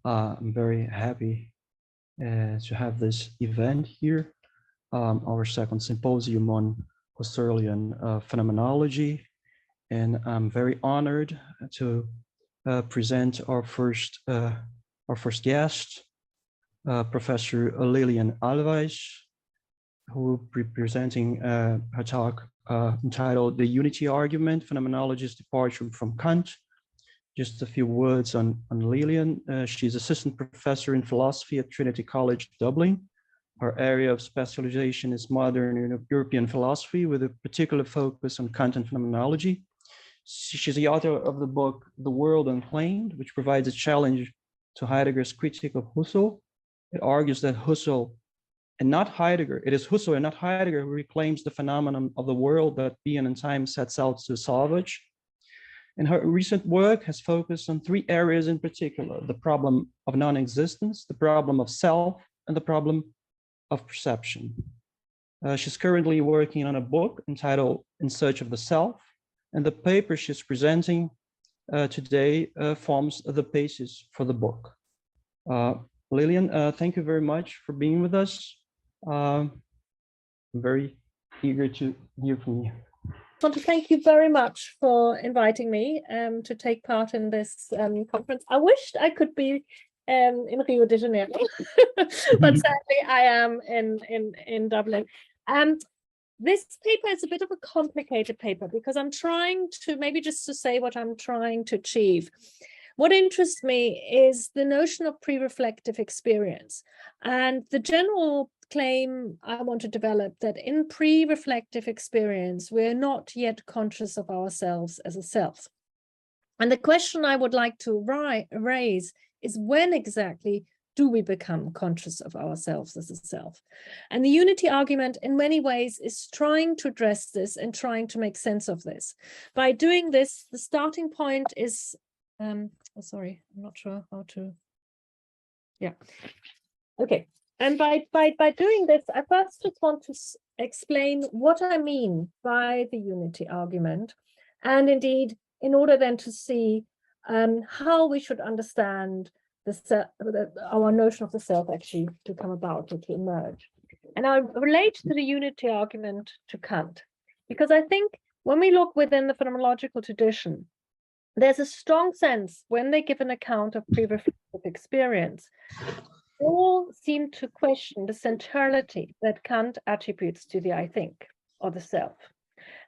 I'm very happy to have this event here, our second symposium on Husserlian Phenomenology, and I'm very honored to present our first guest, Professor Lilian Alweiss, who will be presenting her talk entitled "The Unity Argument: Phenomenology's Departure from Kant." Just a few words on Lilian. She's assistant professor in philosophy at Trinity College, Dublin. Her area of specialization is modern European philosophy with a particular focus on Kant and phenomenology. She's the author of the book, The World Unclaimed, which provides a challenge to Heidegger's critique of Husserl. It argues that Husserl and not Heidegger, it is Husserl and not Heidegger who reclaims the phenomenon of the world that being and time sets out to salvage. And her recent work has focused on three areas in particular: the problem of non-existence, the problem of self, and the problem of perception. She's currently working on a book entitled In Search of the Self, and the paper she's presenting today forms the basis for the book. Lilian, thank you very much for being with us. I'm very eager to hear from you. I want to thank you very much for inviting me to take part in this conference. I wished I could be in Rio de Janeiro, but sadly I am in Dublin. This paper is a bit of a complicated paper because I'm trying to, maybe just to say what I'm trying to achieve. What interests me is the notion of pre-reflective experience and the general claim I want to develop that in pre-reflective experience, we're not yet conscious of ourselves as a self. And the question I would like to raise is, when exactly do we become conscious of ourselves as a self? And the unity argument in many ways is trying to address this and trying to make sense of this. By doing this, the starting point is, sorry, I'm not sure how to, yeah, okay. And by doing this, I first just want to explain what I mean by the unity argument. And indeed, in order then to see how we should understand our notion of the self actually to come about or to emerge. And I relate to the unity argument to Kant, because I think when we look within the phenomenological tradition, there's a strong sense when they give an account of pre-reflective experience, all seem to question the centrality that Kant attributes to the I think, or the self.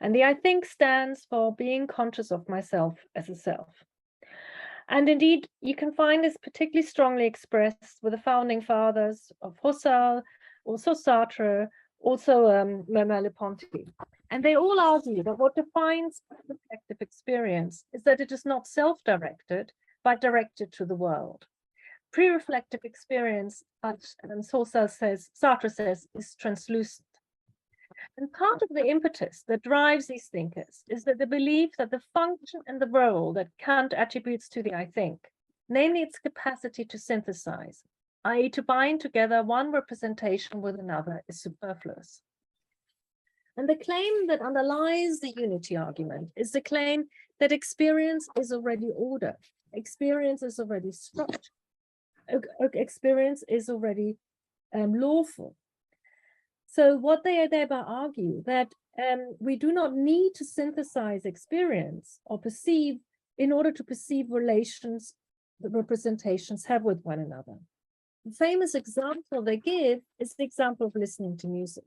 And the I think stands for being conscious of myself as a self. And indeed, you can find this particularly strongly expressed with the founding fathers of Husserl, also Sartre, also Merleau-Ponty. And they all argue that what defines reflective experience is that it is not self-directed, but directed to the world. Pre-reflective experience, as Sartre says, is translucent. And part of the impetus that drives these thinkers is that the belief that the function and the role that Kant attributes to the I think, namely its capacity to synthesize, i.e. to bind together one representation with another, is superfluous. And the claim that underlies the unity argument is the claim that experience is already ordered, experience is already structured, experience is already lawful. So what they thereby argue that we do not need to synthesize experience or perceive in order to perceive relations that representations have with one another. The famous example they give is the example of listening to music.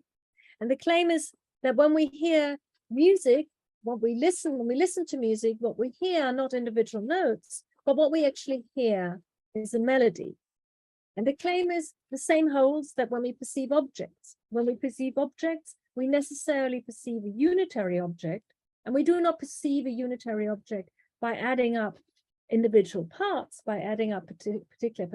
And the claim is that when we hear music, when we listen to music, what we hear are not individual notes, but what we actually hear is a melody. And the claim is the same holds that when we perceive objects. When we perceive objects, we necessarily perceive a unitary object, and we do not perceive a unitary object by adding up individual parts, by adding up particular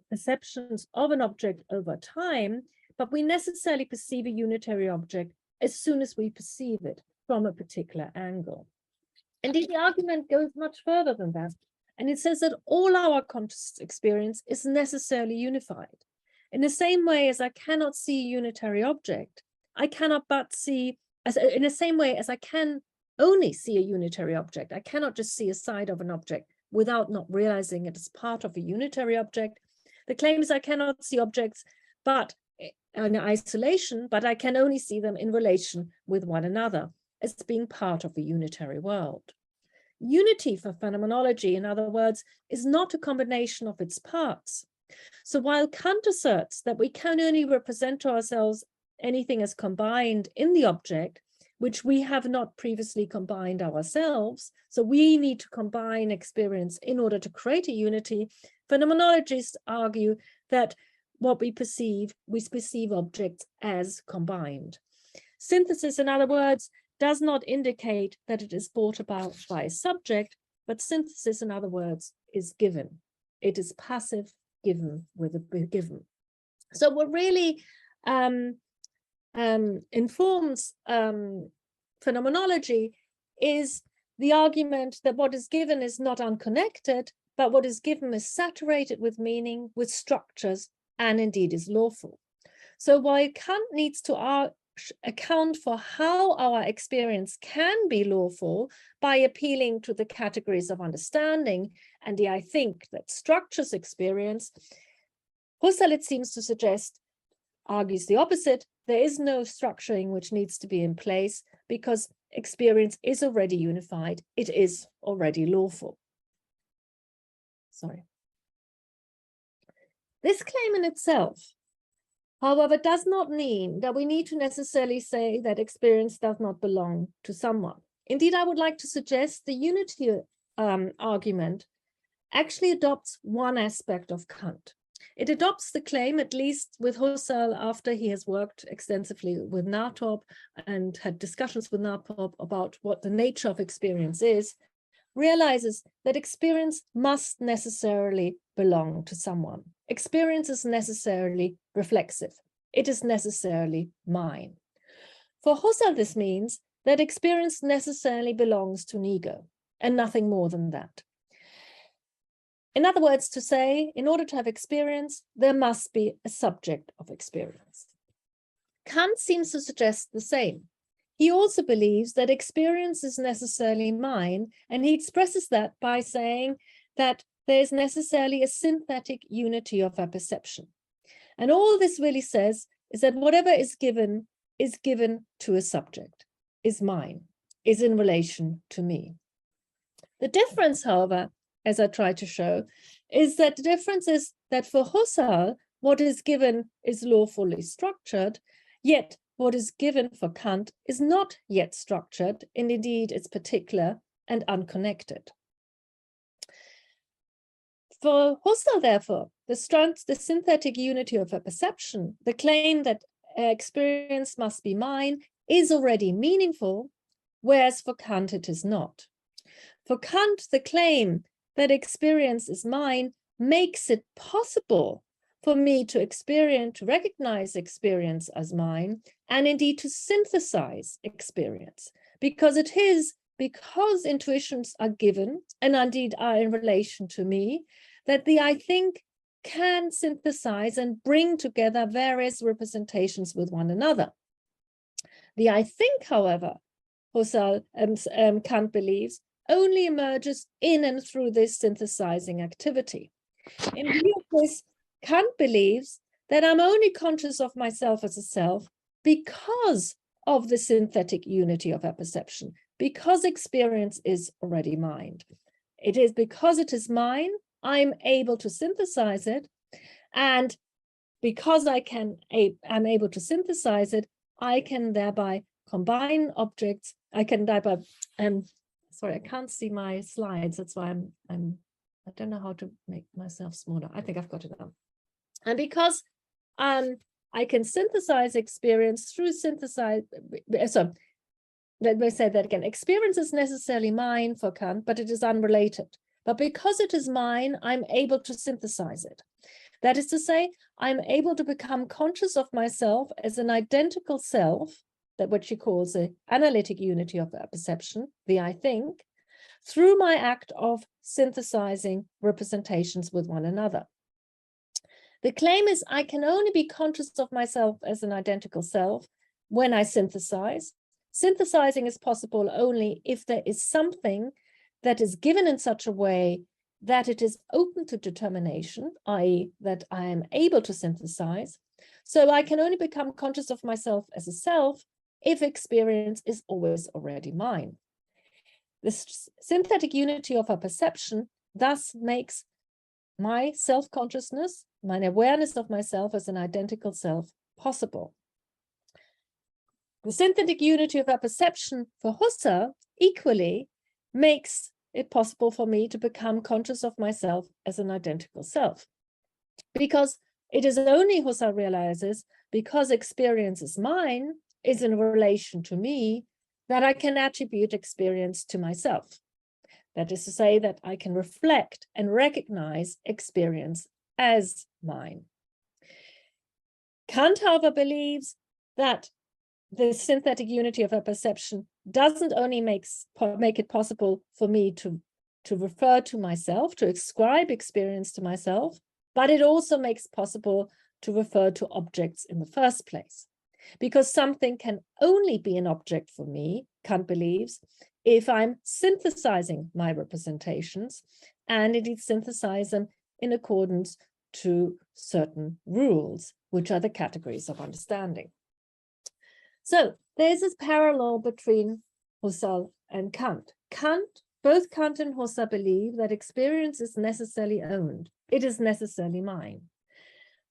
perceptions of an object over time, but we necessarily perceive a unitary object as soon as we perceive it from a particular angle. Indeed, the argument goes much further than that. And it says that all our conscious experience is necessarily unified. In the same way as I cannot see a unitary object, I cannot but see, in the same way as I can only see a unitary object, I cannot just see a side of an object, without not realizing it as part of a unitary object. The claim is I cannot see objects but in isolation, but I can only see them in relation with one another as being part of a unitary world. Unity for phenomenology, in other words, is not a combination of its parts. So while Kant asserts that we can only represent to ourselves anything as combined in the object, which we have not previously combined ourselves, so we need to combine experience in order to create a unity, phenomenologists argue that what we perceive objects as combined. Synthesis, in other words, does not indicate that it is brought about by a subject, but synthesis, in other words, is given. It is passive, given with a given. So what really informs phenomenology is the argument that what is given is not unconnected, but what is given is saturated with meaning, with structures, and indeed is lawful. So while Kant needs to account for how our experience can be lawful by appealing to the categories of understanding and the I think that structures experience, Husserl, it seems to suggest, argues the opposite. There is no structuring which needs to be in place because experience is already unified. It is already lawful. Sorry. This claim in itself, however, does not mean that we need to necessarily say that experience does not belong to someone. Indeed, I would like to suggest the unity argument actually adopts one aspect of Kant. It adopts the claim, at least with Husserl, after he has worked extensively with Nartop and had discussions with Nartop about what the nature of experience is, realizes that experience must necessarily belong to someone. Experience is necessarily reflexive. It is necessarily mine. For Husserl, this means that experience necessarily belongs to an ego and nothing more than that. In other words, to say, in order to have experience, there must be a subject of experience. Kant seems to suggest the same. He also believes that experience is necessarily mine, and he expresses that by saying that there is necessarily a synthetic unity of our perception. And all this really says is that whatever is given to a subject, is mine, is in relation to me. The difference, however, as I try to show, is that the difference is that for Husserl, what is given is lawfully structured, yet what is given for Kant is not yet structured, and indeed it's particular and unconnected. For Husserl, therefore, the synthetic unity of a perception, the claim that experience must be mine, is already meaningful, whereas for Kant it is not. For Kant, the claim that experience is mine makes it possible for me to recognize experience as mine, and indeed to synthesize experience, because intuitions are given and indeed are in relation to me, that the I think can synthesize and bring together various representations with one another. The I think, however, Husserl Kant believes, only emerges in and through this synthesizing activity. In view of this, Kant believes that I'm only conscious of myself as a self because of the synthetic unity of our perception, because experience is already mine. It is because it is mine, I'm able to synthesize it, and because I'm able to synthesize it, I can thereby combine objects. I can thereby sorry, I can't see my slides. That's why I don't know how to make myself smaller. I think I've got it down. And because I can synthesize experience through so let me say that again. Experience is necessarily mine for Kant, but it is unrelated. But because it is mine, I'm able to synthesize it. That is to say, I'm able to become conscious of myself as an identical self, that what she calls the analytic unity of perception, the I think, through my act of synthesizing representations with one another. The claim is I can only be conscious of myself as an identical self when I synthesize. Synthesizing is possible only if there is something that is given in such a way that it is open to determination, i.e., that I am able to synthesize. So I can only become conscious of myself as a self if experience is always already mine. This synthetic unity of our perception thus makes my self-consciousness, my awareness of myself as an identical self possible. The synthetic unity of our perception for Husserl equally makes it possible for me to become conscious of myself as an identical self. Because it is only, Husserl realizes, because experience is mine, is in relation to me, that I can attribute experience to myself. That is to say that I can reflect and recognize experience as mine. Kant, however, believes that the synthetic unity of a perception doesn't only make it possible for me to refer to myself, to ascribe experience to myself, but it also makes possible to refer to objects in the first place. Because something can only be an object for me, Kant believes, if I'm synthesizing my representations and indeed synthesize them in accordance to certain rules, which are the categories of understanding. So there's this parallel between Husserl and Kant. Both Kant and Husserl believe that experience is necessarily owned. It is necessarily mine.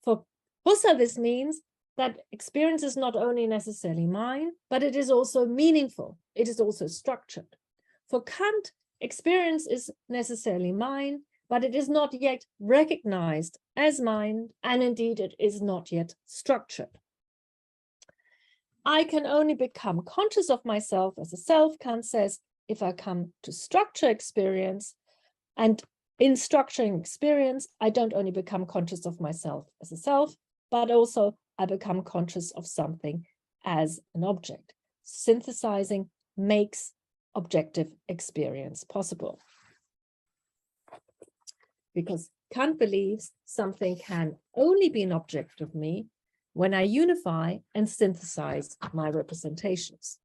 For Husserl, this means that experience is not only necessarily mine, but it is also meaningful. It is also structured. For Kant, experience is necessarily mine, but it is not yet recognized as mine, and indeed it is not yet structured. I can only become conscious of myself as a self, Kant says, if I come to structure experience. And in structuring experience, I don't only become conscious of myself as a self, but also I become conscious of something as an object. Synthesizing makes objective experience possible. Because Kant believes something can only be an object of me when I unify and synthesize my representations.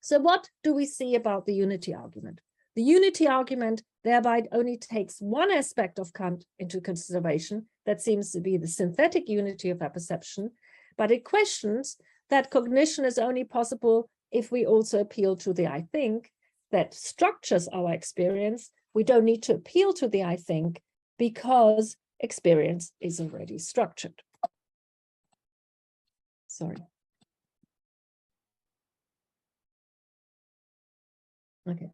So what do we see about the unity argument? The unity argument thereby only takes one aspect of Kant into consideration, that seems to be the synthetic unity of our perception, but it questions that cognition is only possible if we also appeal to the I think that structures our experience. We don't need to appeal to the I think because experience is already structured. Sorry. Okay.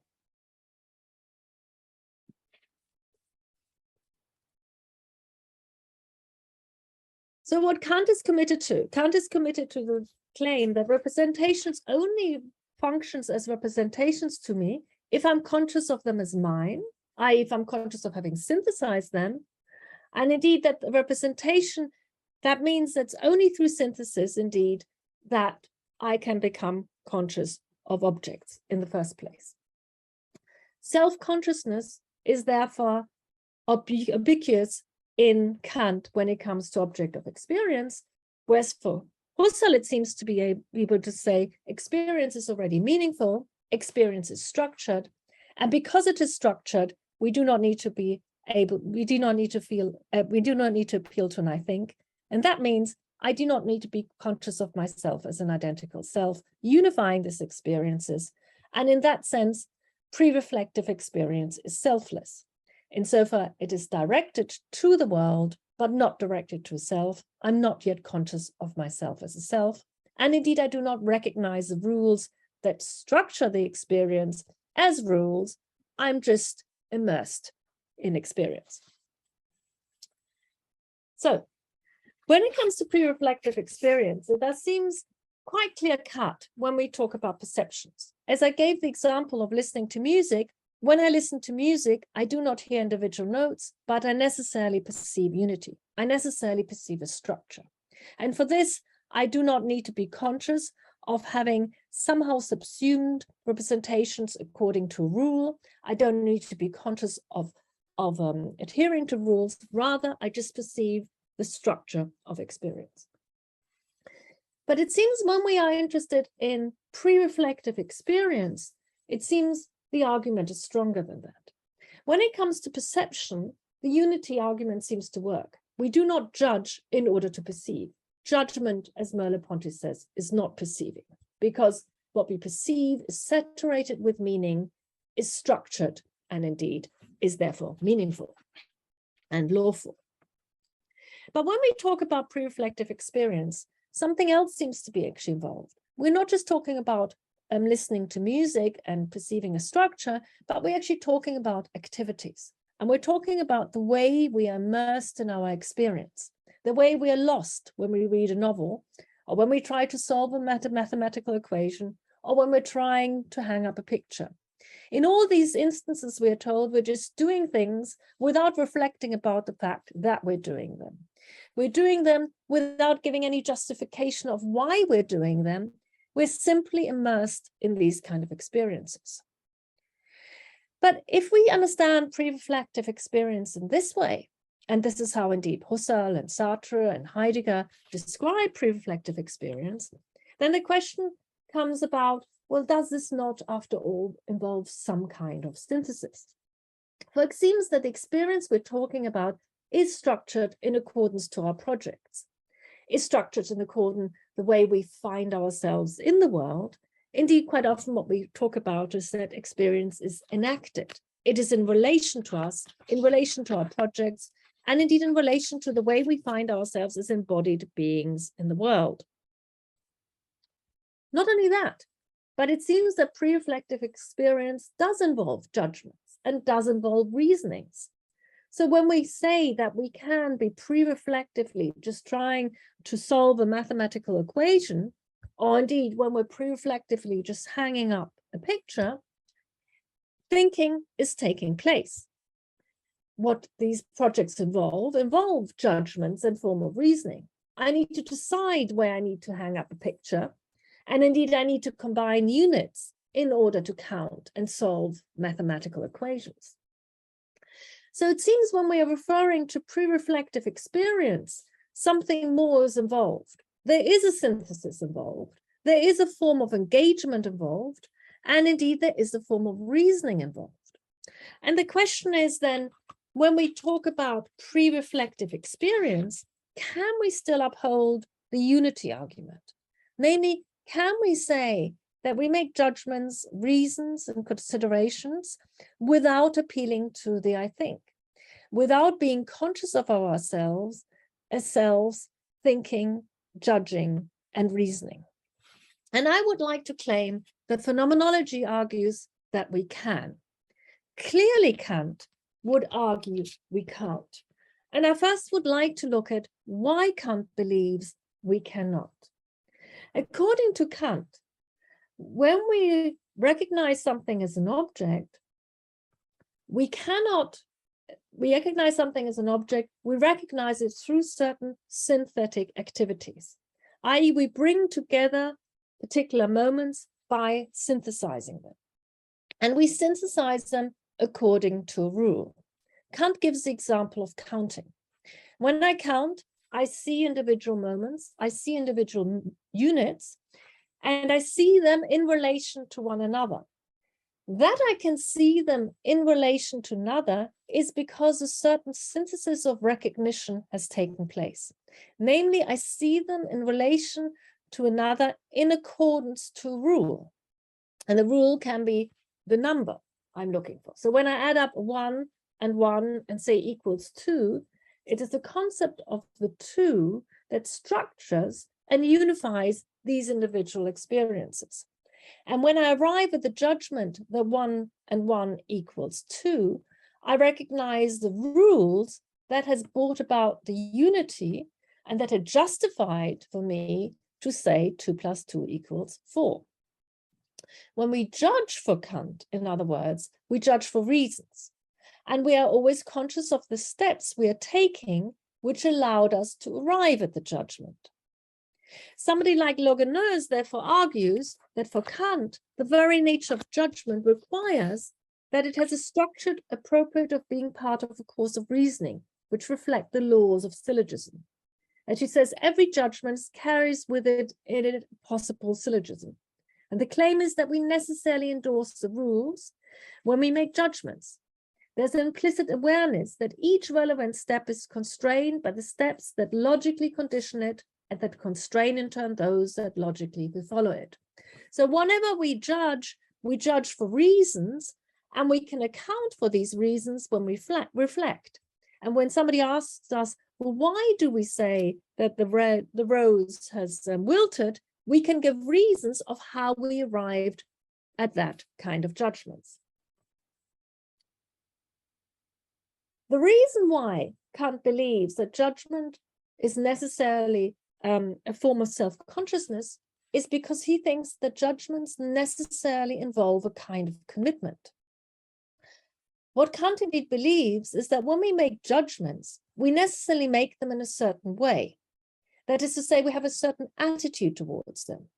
So what Kant is committed to? Kant is committed to the claim that representations only functions as representations to me if I'm conscious of them as mine, i.e. if I'm conscious of having synthesized them. And indeed that the representation, that means that's only through synthesis, indeed, that I can become conscious of objects in the first place. Self-consciousness is therefore ubiquitous in Kant when it comes to object of experience, whereas for Husserl it seems to be able to say experience is already meaningful, experience is structured, and because it is structured, we do not need to appeal to an I think, and that means I do not need to be conscious of myself as an identical self, unifying these experiences, and in that sense, pre-reflective experience is selfless. Insofar, it is directed to the world, but not directed to self. I'm not yet conscious of myself as a self. And indeed, I do not recognize the rules that structure the experience as rules. I'm just immersed in experience. So, when it comes to pre-reflective experience, that seems quite clear-cut when we talk about perceptions. As I gave the example of listening to music, when I listen to music, I do not hear individual notes, but I necessarily perceive unity. I necessarily perceive a structure. And for this, I do not need to be conscious of having somehow subsumed representations according to a rule. I don't need to be conscious of adhering to rules. Rather, I just perceive the structure of experience. But it seems when we are interested in pre-reflective experience, it seems the argument is stronger than that. When it comes to perception, the unity argument seems to work. We do not judge in order to perceive. Judgment, as Merleau-Ponty says, is not perceiving, because what we perceive is saturated with meaning, is structured, and indeed is therefore meaningful and lawful. But when we talk about pre-reflective experience, something else seems to be actually involved. We're not just talking about listening to music and perceiving a structure, but we're actually talking about activities. And we're talking about the way we are immersed in our experience, the way we are lost when we read a novel, or when we try to solve a mathematical equation, or when we're trying to hang up a picture. In all these instances, we are told we're just doing things without reflecting about the fact that we're doing them. We're doing them without giving any justification of why we're doing them. We're simply immersed in these kind of experiences. But if we understand pre-reflective experience in this way, and this is how indeed Husserl and Sartre and Heidegger describe pre-reflective experience, then the question comes about, well, does this not, after all, involve some kind of synthesis? For it seems that the experience we're talking about is structured in accordance to our projects, is structured in accordance the way we find ourselves in the world. Indeed, quite often what we talk about is that experience is enacted. It is in relation to us, in relation to our projects, and indeed in relation to the way we find ourselves as embodied beings in the world. Not only that, but it seems that pre-reflective experience does involve judgments and does involve reasonings. So when we say that we can be pre-reflectively just trying to solve a mathematical equation, or indeed when we're pre-reflectively just hanging up a picture, thinking is taking place. What these projects involve judgments and form of reasoning. I need to decide where I need to hang up a picture. And indeed, I need to combine units in order to count and solve mathematical equations. So it seems when we are referring to pre-reflective experience, something more is involved. There is a synthesis involved. There is a form of engagement involved. And indeed, there is a form of reasoning involved. And the question is then, when we talk about pre-reflective experience, can we still uphold the unity argument? Namely, can we say that we make judgments, reasons, and considerations without appealing to the I think, without being conscious of ourselves as selves, thinking, judging, and reasoning? And I would like to claim that phenomenology argues that we can. Clearly, Kant would argue we can't. And I first would like to look at why Kant believes we cannot. According to Kant, when we recognize something as an object, we recognize something as an object, we recognize it through certain synthetic activities, i.e. we bring together particular moments by synthesizing them. And we synthesize them according to a rule. Kant gives the example of counting. When I count, I see individual moments, I see individual units, and I see them in relation to one another. That I can see them in relation to another is because a certain synthesis of recognition has taken place. Namely, I see them in relation to another in accordance to a rule. And the rule can be the number I'm looking for. So when I add up 1 and say equals 2, it is the concept of the 2 that structures and unifies these individual experiences. And when I arrive at the judgment that 1 and 1 equals 2, I recognize the rules that has brought about the unity and that are justified for me to say 2 plus 2 equals 4. When we judge for Kant, in other words, we judge for reasons. And we are always conscious of the steps we are taking, which allowed us to arrive at the judgment. Somebody like Logueneuse therefore argues that for Kant, the very nature of judgment requires that it has a structured appropriate of being part of a course of reasoning, which reflect the laws of syllogism. And she says every judgment carries with it in it a possible syllogism. And the claim is that we necessarily endorse the rules when we make judgments. There's an implicit awareness that each relevant step is constrained by the steps that logically condition it and that constrain in turn those that logically follow it. So whenever we judge for reasons, and we can account for these reasons when we reflect. And when somebody asks us, well, why do we say that the rose has wilted? We can give reasons of how we arrived at that kind of judgments. The reason why Kant believes that judgment is necessarily a form of self-consciousness is because he thinks that judgments necessarily involve a kind of commitment. What Kant indeed believes is that when we make judgments, we necessarily make them in a certain way. That is to say, we have a certain attitude towards them.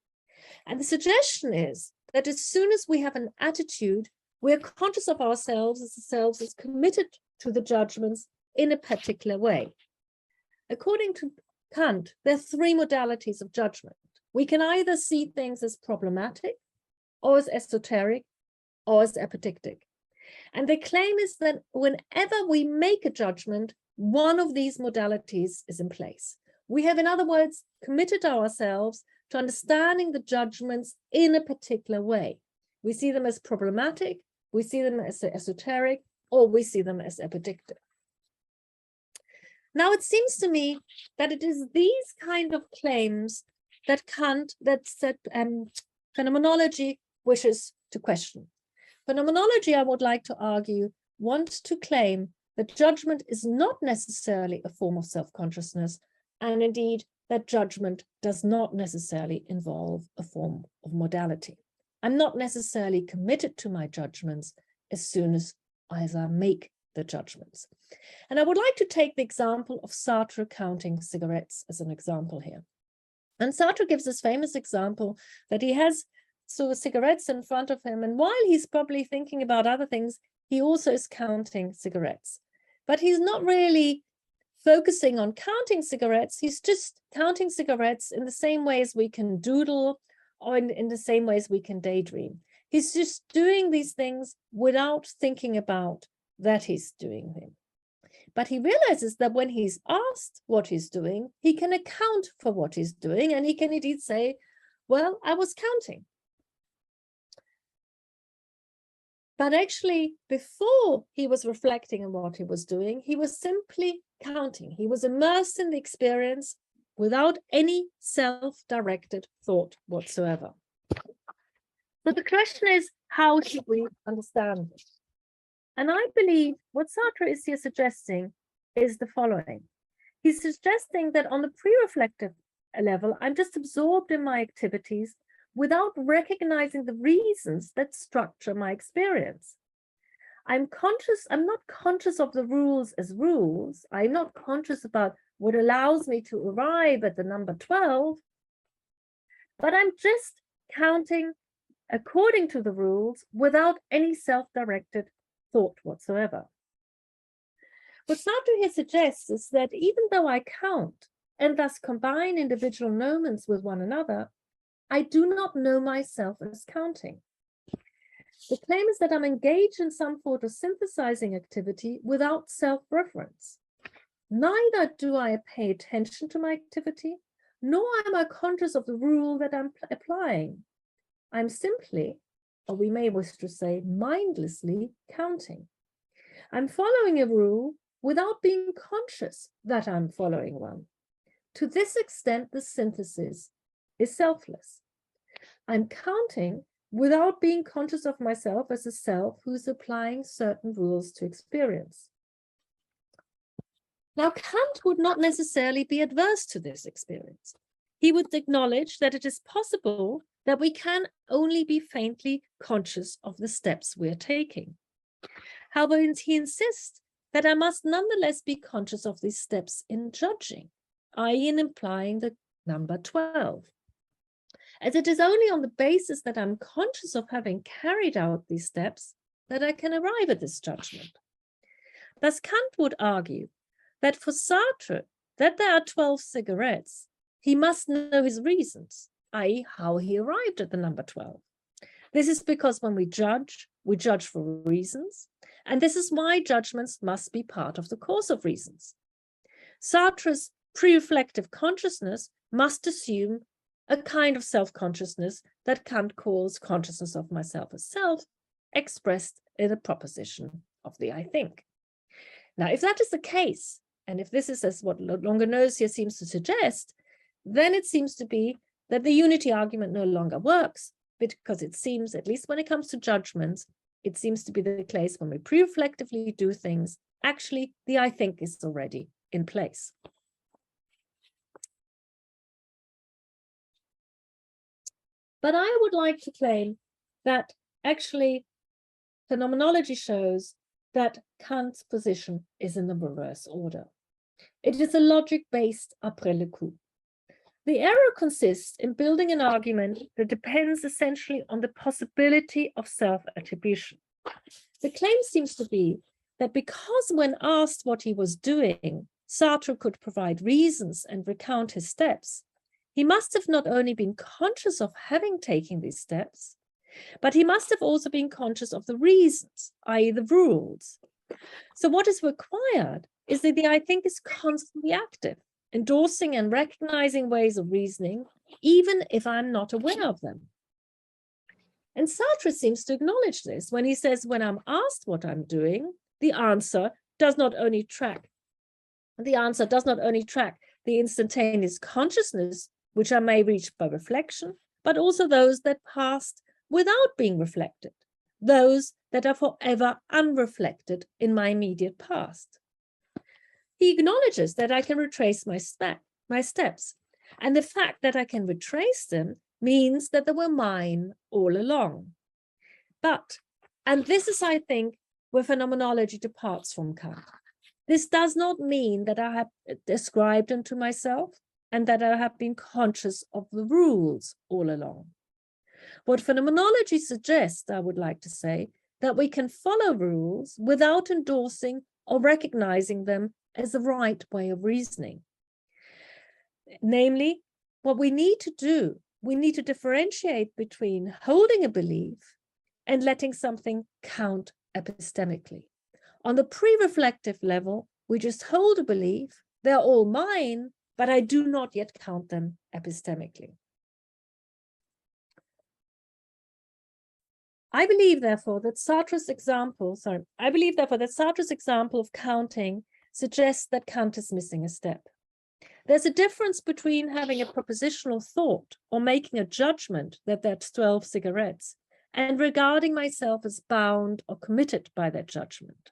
And the suggestion is that as soon as we have an attitude, we're conscious of ourselves as committed to the judgments in a particular way. According to Kant, there are three modalities of judgment. We can either see things as problematic, or as esoteric, or as epidictic. And the claim is that whenever we make a judgment, one of these modalities is in place. We have, in other words, committed ourselves to understanding the judgments in a particular way. We see them as problematic, we see them as esoteric, or we see them as epidictic. Now, it seems to me that it is these kind of claims that Phenomenology wishes to question. Phenomenology, I would like to argue, wants to claim that judgment is not necessarily a form of self-consciousness, and indeed that judgment does not necessarily involve a form of modality. I'm not necessarily committed to my judgments as soon as I make the judgments. And I would like to take the example of Sartre counting cigarettes as an example here. And Sartre gives this famous example that he has cigarettes in front of him, and while he's probably thinking about other things, he also is counting cigarettes. But he's not really focusing on counting cigarettes, he's just counting cigarettes in the same way as we can doodle, or in the same way as we can daydream. He's just doing these things without thinking about that he's doing them. But he realizes that when he's asked what he's doing, he can account for what he's doing, and he can indeed say, well, I was counting. But actually, before he was reflecting on what he was doing, he was simply counting. He was immersed in the experience without any self-directed thought whatsoever. But the question is, how should we understand this? And I believe what Sartre is here suggesting is the following. He's suggesting that on the pre-reflective level, I'm just absorbed in my activities without recognizing the reasons that structure my experience. I'm not conscious of the rules as rules. I'm not conscious about what allows me to arrive at the number 12, but I'm just counting according to the rules without any self-directed thought whatsoever. What Sartre here suggests is that even though I count and thus combine individual moments with one another, I do not know myself as counting. The claim is that I'm engaged in some photosynthesizing activity without self-reference. Neither do I pay attention to my activity, nor am I conscious of the rule that I'm applying. I'm simply, or we may wish to say, mindlessly counting. I'm following a rule without being conscious that I'm following one. To this extent, the synthesis is selfless. I'm counting without being conscious of myself as a self who's applying certain rules to experience. Now, Kant would not necessarily be adverse to this experience. He would acknowledge that it is possible that we can only be faintly conscious of the steps we're taking. However, he insists that I must nonetheless be conscious of these steps in judging, i.e. in implying the number 12. As it is only on the basis that I'm conscious of having carried out these steps that I can arrive at this judgment. Thus, Kant would argue that for Sartre, that there are 12 cigarettes, he must know his reasons, i.e. how he arrived at the number 12. This is because when we judge, We judge for reasons, and this is why judgments must be part of the course of reasons. Sartre's pre-reflective consciousness must assume a kind of self-consciousness that Kant calls consciousness of myself as self, expressed in a proposition of the I think. Now, if that is the case, and if this is as what Longonosia seems to suggest, then it seems to be that the unity argument no longer works, because it seems, at least when it comes to judgments, it seems to be the case when we pre-reflectively do things, actually the I think is already in place. But I would like to claim that actually phenomenology shows that Kant's position is in the reverse order. It is a logic based après le coup. The error consists in building an argument that depends essentially on the possibility of self-attribution. The claim seems to be that because when asked what he was doing, Sartre could provide reasons and recount his steps, he must have not only been conscious of having taken these steps, but he must have also been conscious of the reasons, i.e. the rules. So what is required is that the I think is constantly active, endorsing and recognizing ways of reasoning, even if I'm not aware of them. And Sartre seems to acknowledge this when he says, when I'm asked what I'm doing, the answer does not only track the instantaneous consciousness, which I may reach by reflection, but also those that passed without being reflected, those that are forever unreflected in my immediate past. He acknowledges that I can retrace my steps, and the fact that I can retrace them means that they were mine all along. But, and this is, I think, where phenomenology departs from Kant, this does not mean that I have described them to myself and that I have been conscious of the rules all along. What phenomenology suggests, I would like to say, that we can follow rules without endorsing or recognizing them as the right way of reasoning. Namely, what we need to do, we need to differentiate between holding a belief and letting something count epistemically. On the pre-reflective level, we just hold a belief, they're all mine, but I do not yet count them epistemically. I believe, therefore, that Sartre's example of counting suggests that Kant is missing a step. There's a difference between having a propositional thought or making a judgment that that's 12 cigarettes and regarding myself as bound or committed by that judgment.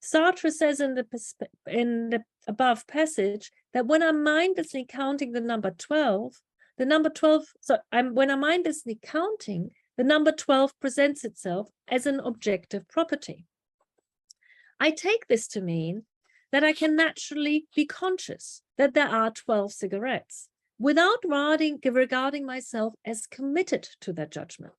Sartre says in the above passage that when I'm mindlessly counting the number 12, when I'm mindlessly counting, the number 12 presents itself as an objective property. I take this to mean that I can naturally be conscious that there are 12 cigarettes without regarding myself as committed to that judgment.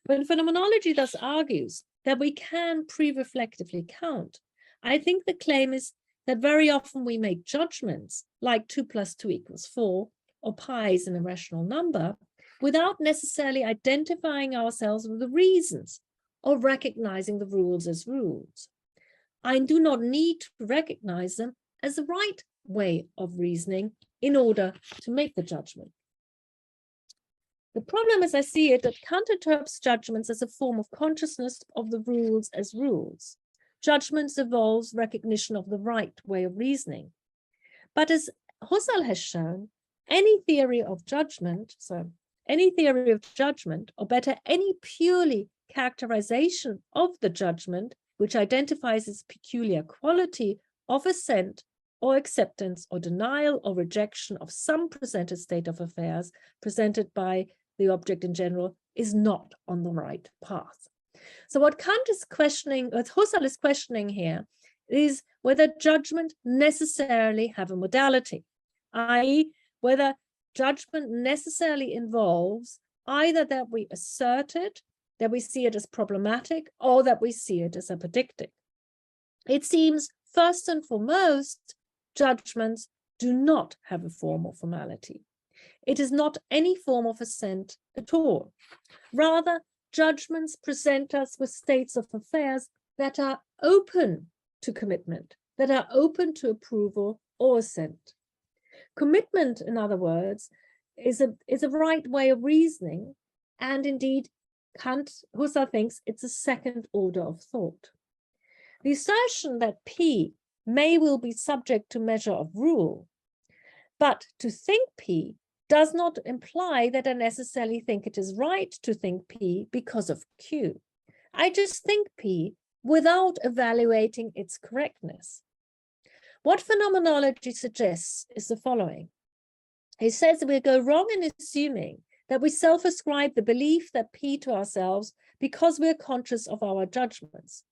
When phenomenology thus argues that we can pre-reflectively count, I think the claim is that very often we make judgments like 2 + 2 = 4 or pi is an irrational number without necessarily identifying ourselves with the reasons or recognizing the rules as rules. I do not need to recognize them as the right way of reasoning in order to make the judgment. The problem, as I see it, that Kant interprets judgments as a form of consciousness of the rules as rules. Judgments involves recognition of the right way of reasoning. But as Husserl has shown, any theory of judgment, or better, any purely characterization of the judgment, which identifies its peculiar quality of assent or acceptance or denial or rejection of some presented state of affairs presented by the object in general, is not on the right path. So what Kant is questioning, what Husserl is questioning here, is whether judgment necessarily have a modality, i.e., whether judgment necessarily involves either that we assert it, that we see it as problematic, or that we see it as apodictic. It seems, first and foremost, judgments do not have a form or formality. It is not any form of assent at all. Rather, judgments present us with states of affairs that are open to commitment, that are open to approval or assent. Commitment, in other words, is a right way of reasoning, and indeed Husserl thinks it's a second order of thought. The assertion that P may well be subject to measure of rule, but to think P does not imply that I necessarily think it is right to think P because of Q. I just think P without evaluating its correctness. What phenomenology suggests is the following. He says that we go wrong in assuming that we self-ascribe the belief that P to ourselves because we're conscious of our judgments.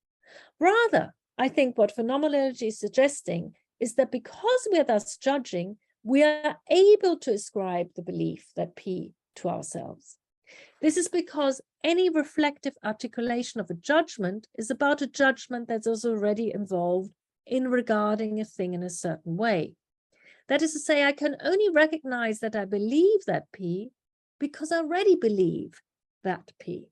Rather, I think what phenomenology is suggesting is that because we're thus judging, we are able to ascribe the belief that P to ourselves. This is because any reflective articulation of a judgment is about a judgment that is already involved in regarding a thing in a certain way. That is to say, I can only recognize that I believe that P because I already believe that P.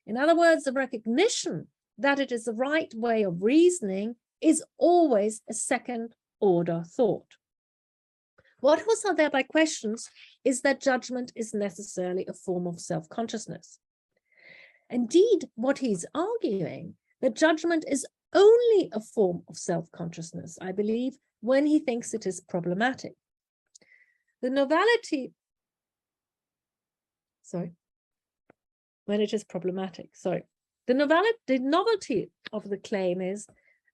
In other words, the recognition that it is the right way of reasoning is always a second order thought. What Husserl thereby questions is that judgment is necessarily a form of self-consciousness. Indeed, what he's arguing, that judgment is only a form of self-consciousness, I believe, when he thinks it is problematic. The novelty, when it is problematic, the novelty of the claim is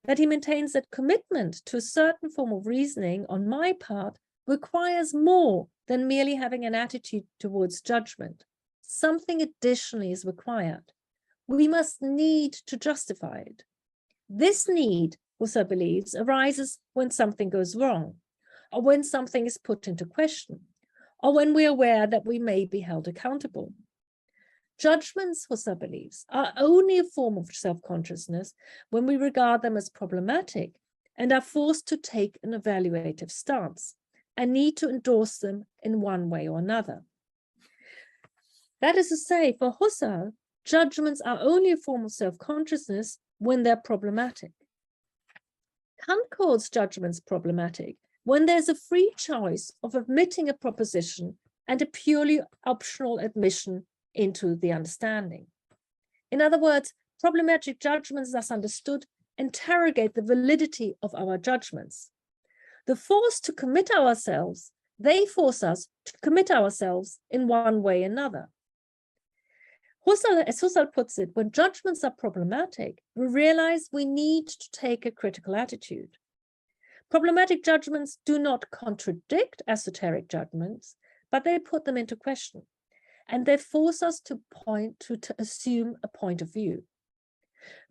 that he maintains that commitment to a certain form of reasoning on my part requires more than merely having an attitude towards judgment. Something additionally is required. We must need to justify it. This need, Husserl believes, arises when something goes wrong, or when something is put into question, or when we are aware that we may be held accountable. Judgments, Husserl believes, are only a form of self-consciousness when we regard them as problematic and are forced to take an evaluative stance and need to endorse them in one way or another. That is to say, for Husserl, judgments are only a form of self-consciousness when they're problematic. Kant calls judgments problematic when there's a free choice of admitting a proposition and a purely optional admission into the understanding. In other words, problematic judgments, thus understood, interrogate the validity of our judgments. The force to commit ourselves, they force us to commit ourselves in one way or another. As Husserl puts it, when judgments are problematic, we realize we need to take a critical attitude. Problematic judgments do not contradict esoteric judgments, but they put them into question, and they force us to assume a point of view.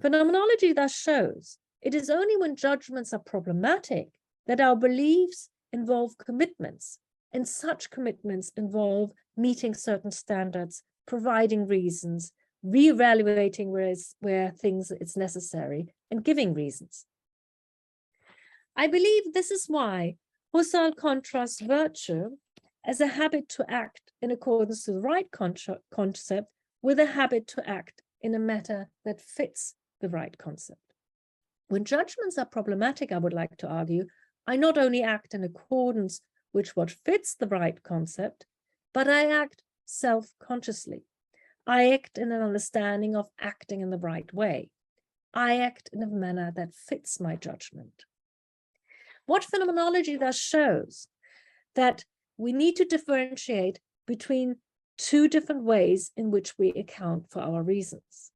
Phenomenology thus shows it is only when judgments are problematic that our beliefs involve commitments, and such commitments involve meeting certain standards, providing reasons, re-evaluating where things it's necessary, and giving reasons. I believe this is why Husserl contrasts virtue as a habit to act in accordance to the right concept with a habit to act in a matter that fits the right concept. When judgments are problematic, I would like to argue, I not only act in accordance with what fits the right concept, but I act self-consciously. I act in an understanding of acting in the right way. I act in a manner that fits my judgment. What phenomenology thus shows that we need to differentiate between two different ways in which we account for our reasons.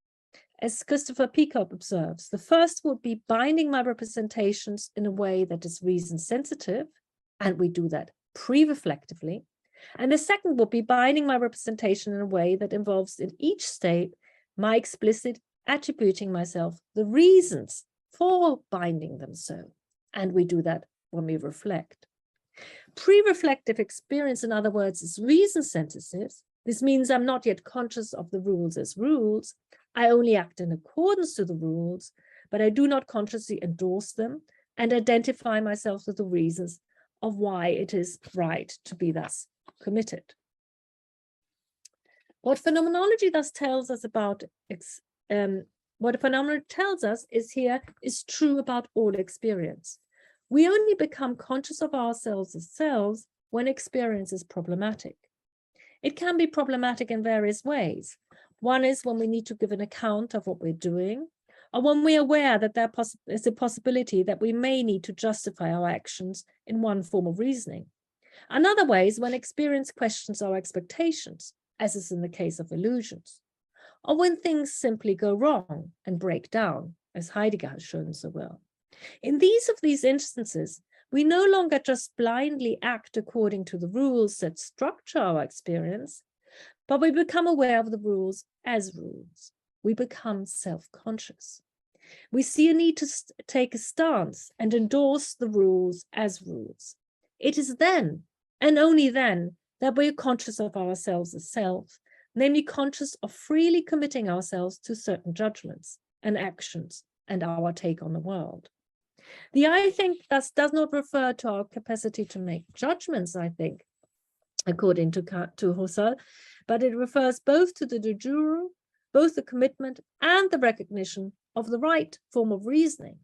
As Christopher Peacock observes, the first would be binding my representations in a way that is reason sensitive, and we do that pre-reflectively. And the second would be binding my representation in a way that involves in each state my explicit attributing myself the reasons for binding them so. And we do that when we reflect. Pre-reflective experience, in other words, is reason sensitive. This means I'm not yet conscious of the rules as rules. I only act in accordance to the rules, but I do not consciously endorse them and identify myself with the reasons of why it is right to be thus committed. What phenomenology thus tells us about, what a phenomenon tells us is true about all experience. We only become conscious of ourselves as selves when experience is problematic. It can be problematic in various ways. One is when we need to give an account of what we're doing, or when we're aware that there is a possibility that we may need to justify our actions in one form of reasoning. Another way is when experience questions our expectations, as is in the case of illusions, or when things simply go wrong and break down, as Heidegger has shown so well. In these instances, we no longer just blindly act according to the rules that structure our experience, but we become aware of the rules as rules. We become self-conscious. We see a need to take a stance and endorse the rules as rules. It is then, and only then, that we are conscious of ourselves as self, namely conscious of freely committing ourselves to certain judgments and actions and our take on the world. The I think thus does not refer to our capacity to make judgments, I think, according to Husserl, but it refers both to the de jure, both the commitment and the recognition of the right form of reasoning.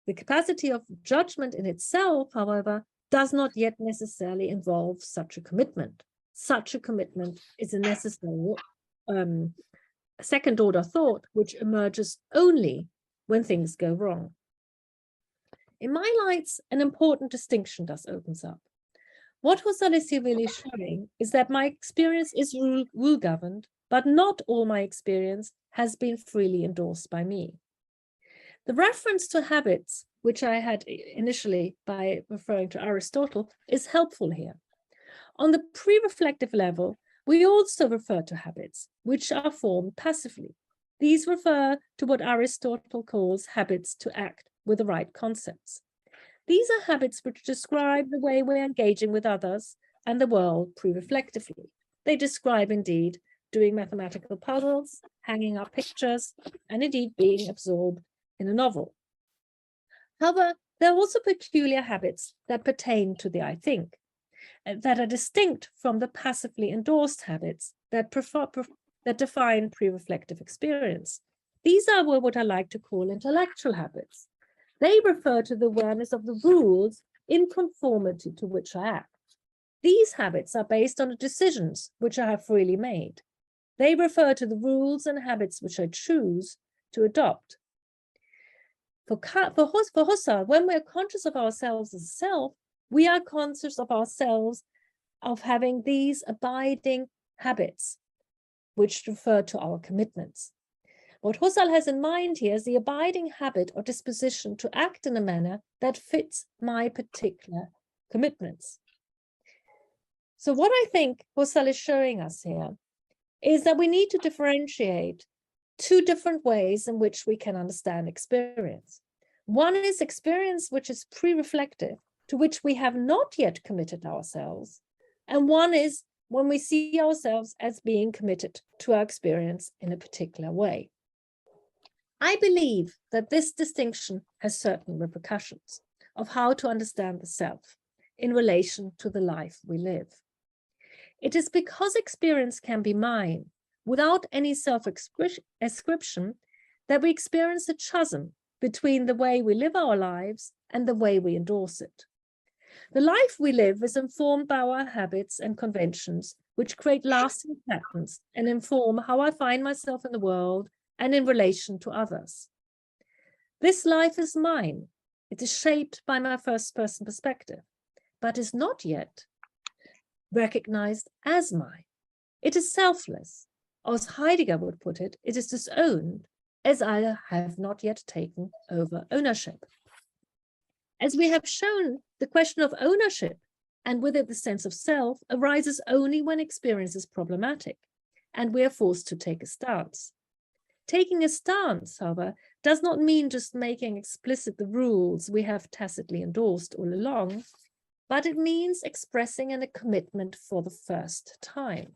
The capacity of judgment in itself, however, does not yet necessarily involve such a commitment. Such a commitment is a necessary second-order thought which emerges only when things go wrong. In my lights, an important distinction thus opens up. What Husserl is here really showing is that my experience is rule-governed, but not all my experience has been freely endorsed by me. The reference to habits, which I had initially by referring to Aristotle, is helpful here. On the pre-reflective level, we also refer to habits, which are formed passively. These refer to what Aristotle calls habits to act with the right concepts. These are habits which describe the way we're engaging with others and the world pre-reflectively. They describe, indeed, doing mathematical puzzles, hanging up pictures, and indeed being absorbed in a novel. However, there are also peculiar habits that pertain to the I think, that are distinct from the passively endorsed habits that define pre-reflective experience. These are what I like to call intellectual habits. They refer to the awareness of the rules in conformity to which I act. These habits are based on the decisions which I have freely made. They refer to the rules and habits which I choose to adopt. For Husserl, when we are conscious of ourselves as self, we are conscious of ourselves of having these abiding habits, which refer to our commitments. What Husserl has in mind here is the abiding habit or disposition to act in a manner that fits my particular commitments. So what I think Husserl is showing us here is that we need to differentiate two different ways in which we can understand experience. One is experience which is pre-reflective, to which we have not yet committed ourselves. And one is when we see ourselves as being committed to our experience in a particular way. I believe that this distinction has certain repercussions of how to understand the self in relation to the life we live. It is because experience can be mine without any self-ascription that we experience a chasm between the way we live our lives and the way we endorse it. The life we live is informed by our habits and conventions, which create lasting patterns and inform how I find myself in the world and in relation to others. This life is mine. It is shaped by my first-person perspective, but is not yet recognized as mine. It is selfless, or as Heidegger would put it, it is disowned, as I have not yet taken over ownership. As we have shown, the question of ownership, and with it the sense of self, arises only when experience is problematic, and we are forced to take a stance. Taking a stance, however, does not mean just making explicit the rules we have tacitly endorsed all along, but it means expressing a commitment for the first time.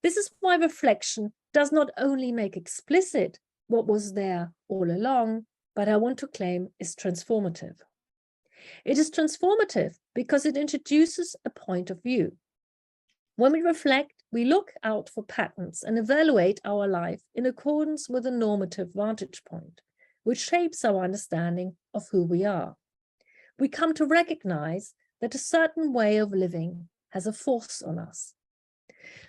This is why reflection does not only make explicit what was there all along, but I want to claim is transformative. It is transformative because it introduces a point of view. When we reflect, we look out for patterns and evaluate our life in accordance with a normative vantage point, which shapes our understanding of who we are. We come to recognize that a certain way of living has a force on us.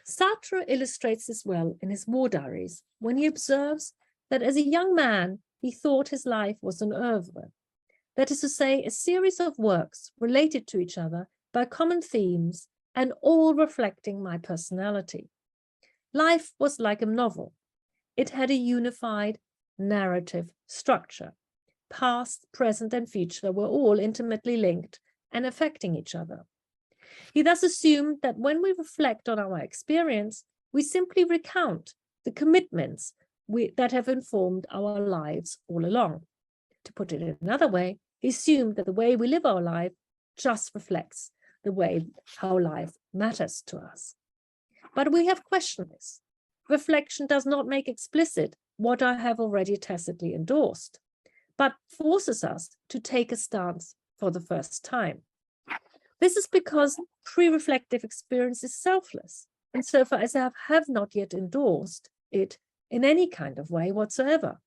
Sartre illustrates this well in his war diaries when he observes that as a young man, he thought his life was an oeuvre, that is to say, a series of works related to each other by common themes and all reflecting my personality. Life was like a novel. It had a unified narrative structure. Past, present, and future were all intimately linked and affecting each other. He thus assumed that when we reflect on our experience, we simply recount the commitments that have informed our lives all along. To put it in another way, he assumed that the way we live our life just reflects the way how life matters to us. But we have questioned this. Reflection does not make explicit what I have already tacitly endorsed, but forces us to take a stance for the first time. This is because pre-reflective experience is selfless, insofar as I have not yet endorsed it in any kind of way whatsoever.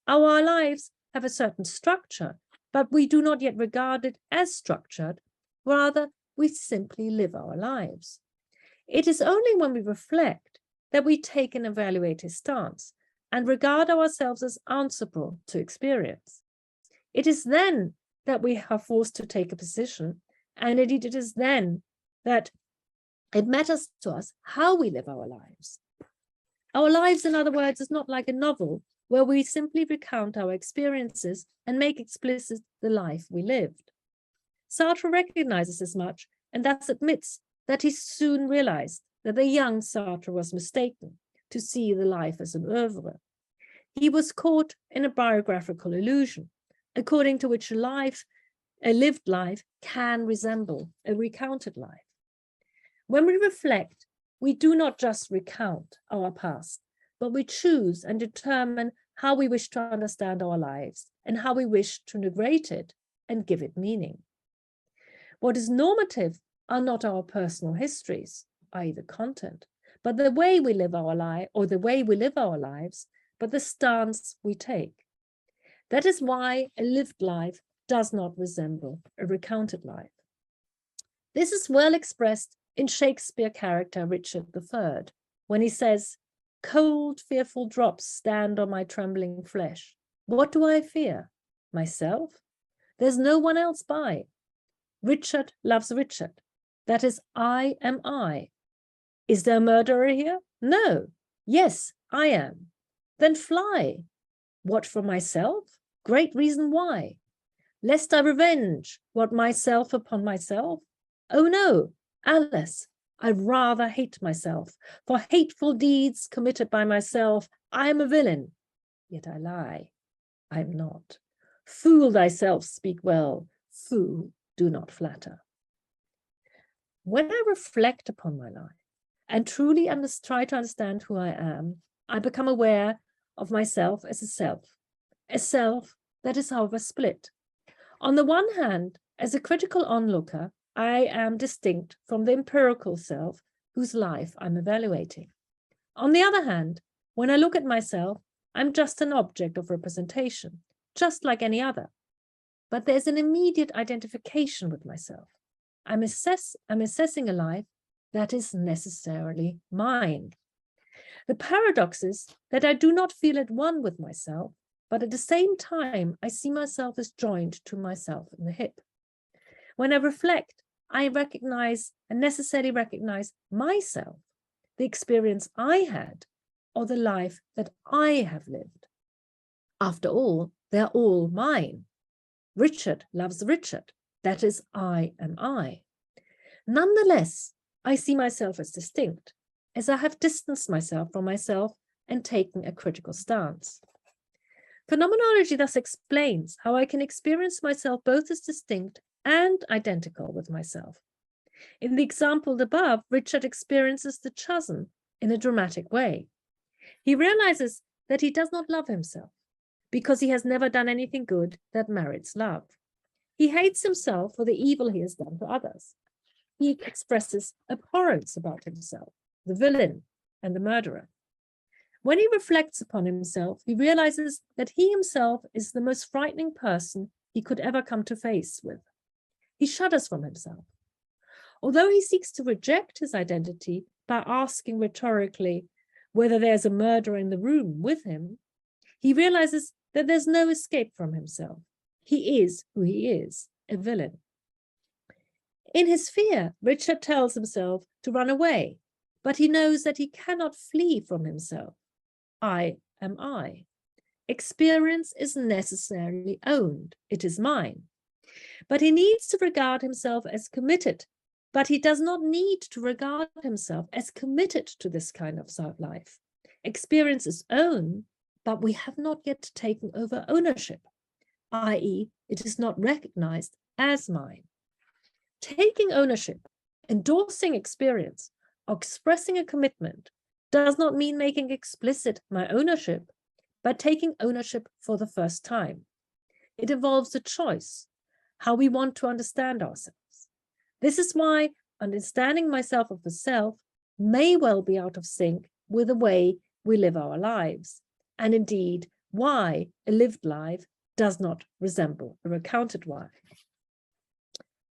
Our lives have a certain structure, but we do not yet regard it as structured. Rather, we simply live our lives. It is only when we reflect that we take an evaluative stance and regard ourselves as answerable to experience. It is then that we are forced to take a position, and indeed it is then that it matters to us how we live our lives. Our lives, in other words, is not like a novel where we simply recount our experiences and make explicit the life we lived. Sartre recognizes as much and thus admits that he soon realized that the young Sartre was mistaken to see the life as an oeuvre. He was caught in a biographical illusion, according to which a lived life can resemble a recounted life. When we reflect, we do not just recount our past, but we choose and determine how we wish to understand our lives and how we wish to narrate it and give it meaning. What is normative are not our personal histories, i.e. the content, but the way we live our life, or the way we live our lives, but the stance we take. That is why a lived life does not resemble a recounted life. This is well expressed in Shakespeare's character Richard III, when he says, "Cold, fearful drops stand on my trembling flesh. What do I fear? Myself? There's no one else by. Richard loves Richard. That is, I am I. Is there a murderer here? No. Yes, I am. Then fly. What for myself? Great reason why. Lest I revenge what myself upon myself? Oh no, Alice, I'd rather hate myself. For hateful deeds committed by myself, I am a villain. Yet I lie. I am not. Fool thyself, speak well. Fool, do not flatter." When I reflect upon my life and truly try to understand who I am, I become aware of myself as a self that is, however, split. On the one hand, as a critical onlooker, I am distinct from the empirical self whose life I'm evaluating. On the other hand, when I look at myself, I'm just an object of representation, just like any other. But there's an immediate identification with myself. I'm assessing a life that is necessarily mine. The paradox is that I do not feel at one with myself, but at the same time, I see myself as joined to myself in the hip. When I reflect, I necessarily recognize myself, the experience I had, or the life that I have lived. After all, they're all mine. Richard loves Richard. That is, I am I. Nonetheless, I see myself as distinct, as I have distanced myself from myself and taken a critical stance. Phenomenology thus explains how I can experience myself both as distinct and identical with myself. In the example above, Richard experiences the chosen in a dramatic way. He realizes that he does not love himself because he has never done anything good that merits love. He hates himself for the evil he has done to others. He expresses abhorrence about himself the villain and the murderer. When he reflects upon himself, he realizes that he himself is the most frightening person he could ever come to face with. He shudders from himself. Although he seeks to reject his identity by asking rhetorically whether there's a murderer in the room with him, he realizes that there's no escape from himself. He is who he is, a villain. In his fear, Richard tells himself to run away, but he knows that he cannot flee from himself. I am I. Experience is necessarily owned. It is mine. But he needs to regard himself as committed. But he does not need to regard himself as committed to this kind of life. Experience is own, but we have not yet taken over ownership, i.e., it is not recognized as mine. Taking ownership, endorsing experience, or expressing a commitment does not mean making explicit my ownership, but taking ownership for the first time. It involves a choice, how we want to understand ourselves. This is why understanding myself of the self may well be out of sync with the way we live our lives, and indeed why a lived life does not resemble a recounted one.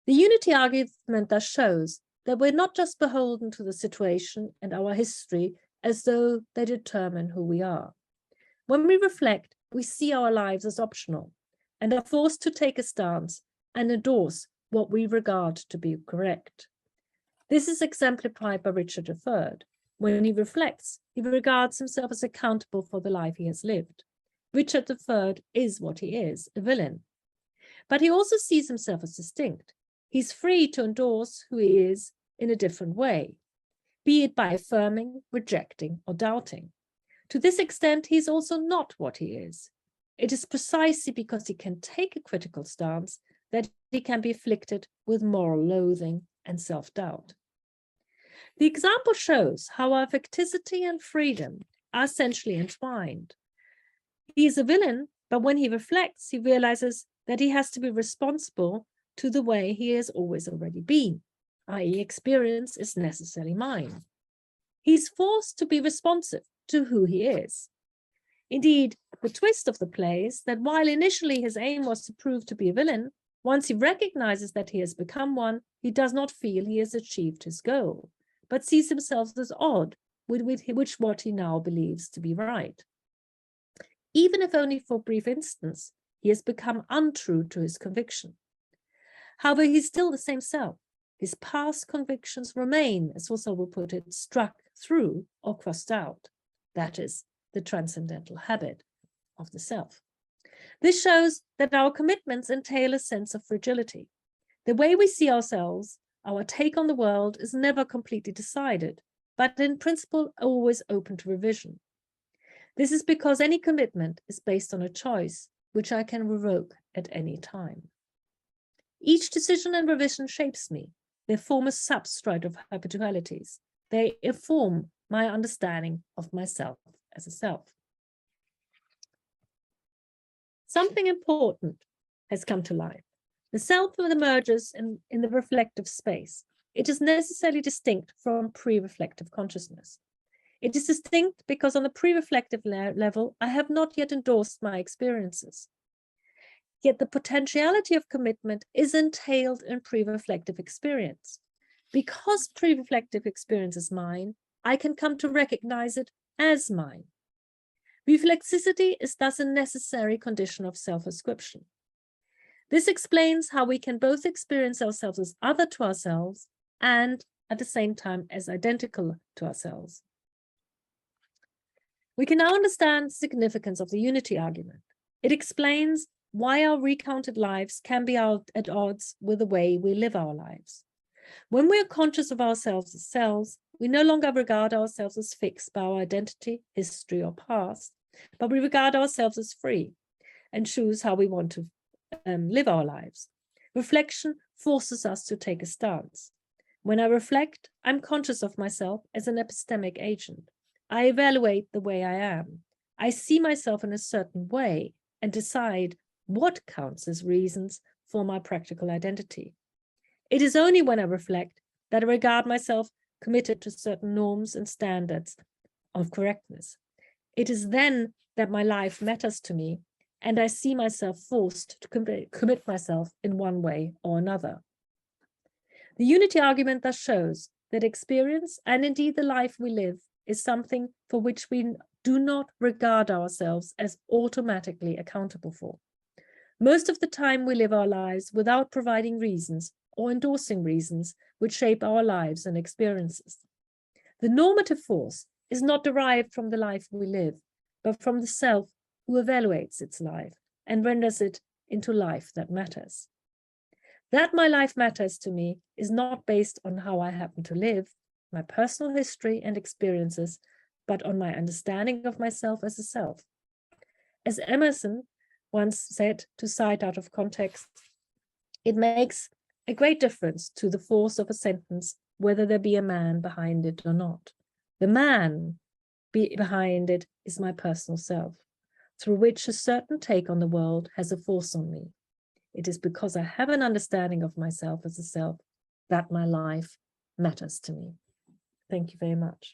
The unity argument thus shows that we're not just beholden to the situation and our history as though they determine who we are. When we reflect, we see our lives as optional and are forced to take a stance and endorse what we regard to be correct. This is exemplified by Richard III. When he reflects, he regards himself as accountable for the life he has lived. Richard III is what he is, a villain. But he also sees himself as distinct. He's free to endorse who he is in a different way, be it by affirming, rejecting, or doubting. To this extent, he's also not what he is. It is precisely because he can take a critical stance that he can be afflicted with moral loathing and self-doubt. The example shows how our affectivity and freedom are essentially entwined. He is a villain, but when he reflects, he realizes that he has to be responsible to the way he has always already been, i.e., experience is necessarily mine. He's forced to be responsive to who he is. Indeed, the twist of the play is that while initially his aim was to prove to be a villain, once he recognizes that he has become one, he does not feel he has achieved his goal, but sees himself as odd with which what he now believes to be right. Even if only for a brief instance, he has become untrue to his conviction. However, he's still the same self. His past convictions remain, as Husserl will put it, struck through or crossed out. That is the transcendental habit of the self. This shows that our commitments entail a sense of fragility. The way we see ourselves, our take on the world, is never completely decided, but in principle always open to revision. This is because any commitment is based on a choice, which I can revoke at any time. Each decision and revision shapes me. They form a substrate of habitualities. They inform my understanding of myself as a self. Something important has come to light. The self emerges in the reflective space. It is necessarily distinct from pre-reflective consciousness. It is distinct because on the pre-reflective level, I have not yet endorsed my experiences. Yet the potentiality of commitment is entailed in pre-reflective experience. Because pre-reflective experience is mine, I can come to recognize it as mine. Reflexivity is thus a necessary condition of self-ascription. This explains how we can both experience ourselves as other to ourselves and at the same time as identical to ourselves. We can now understand the significance of the unity argument. It explains why our recounted lives can be at odds with the way we live our lives. When we are conscious of ourselves as selves, we no longer regard ourselves as fixed by our identity, history, or past, but we regard ourselves as free and choose how we want to live our lives. Reflection forces us to take a stance. When I reflect, I'm conscious of myself as an epistemic agent. I evaluate the way I am. I see myself in a certain way and decide what counts as reasons for my practical identity. It is only when I reflect that I regard myself committed to certain norms and standards of correctness. It is then that my life matters to me, and I see myself forced to commit myself in one way or another. The unity argument thus shows that experience, and indeed the life we live, is something for which we do not regard ourselves as automatically accountable for. Most of the time we live our lives without providing reasons or endorsing reasons which shape our lives and experiences. The normative force is not derived from the life we live, but from the self who evaluates its life and renders it into life that matters. That my life matters to me is not based on how I happen to live, my personal history and experiences, but on my understanding of myself as a self. As Emerson once said, to cite out of context, it makes a great difference to the force of a sentence whether there be a man behind it or not. The man behind it is my personal self, through which a certain take on the world has a force on me. It is because I have an understanding of myself as a self that my life matters to me. Thank you very much.